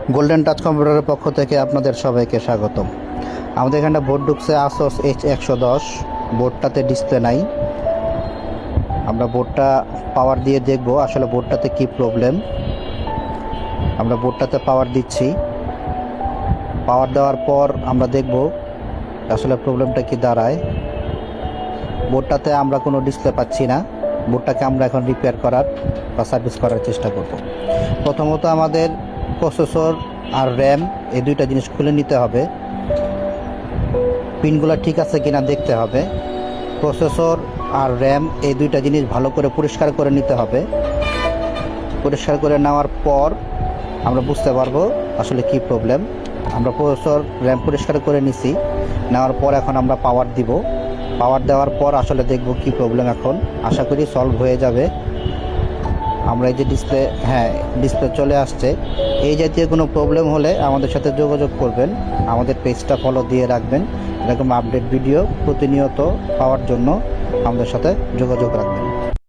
Golden touch কম্পিউটারের পক্ষ থেকে আপনাদের সবাইকে স্বাগতম। আমাদের এখানে বোর্ড ঢুকছে আসস H110। বোর্ডটাতে ডিসপ্লে নাই। আমরা বোর্ডটা পাওয়ার দিয়ে দেখব আসলে বোর্ডটাতে কি প্রবলেম। আমরা বোর্ডটাতে পাওয়ার দিচ্ছি। পাওয়ার দেওয়ার পর আমরা দেখব আসলে প্রবলেমটা কি দাঁড়ায়। বোর্ডটাতে আমরা কোনো ডিসপ্লে পাচ্ছি না। বোর্ডটাকে আমরা এখন রিপেয়ার করার বা সার্ভিস করার চেষ্টা করব। প্রথমত আমাদের প্রসেসর আর র্যাম এই দুইটা জিনিস খুলে নিতে হবে। পিনগুলো ঠিক আছে কিনা দেখতে হবে। প্রসেসর আর র্যাম এই দুইটা জিনিস ভালো করে পরিষ্কার করে নিতে হবে। পরিষ্কার করে নেওয়ার পর আমরা বুঝতে পারবো আসলে কি প্রবলেম। আমরা প্রসেসর র্যাম পরিষ্কার করে নিছি। নেওয়ার পর এখন আমরা পাওয়ার দিব। পাওয়ার দেওয়ার পর আসলে দেখব কি প্রবলেম। এখন আশা করি সলভ হয়ে যাবে। আমরা এই যে ডিসপ্লে চলে আসছে। এই জাতীয় কোনো প্রবলেম হলে আমাদের সাথে যোগাযোগ করবেন। আমাদের পেজটা ফলো দিয়ে রাখবেন। এরকম আপডেট ভিডিও প্রতিনিয়ত পাওয়ার জন্য আমাদের সাথে যোগাযোগ রাখবেন।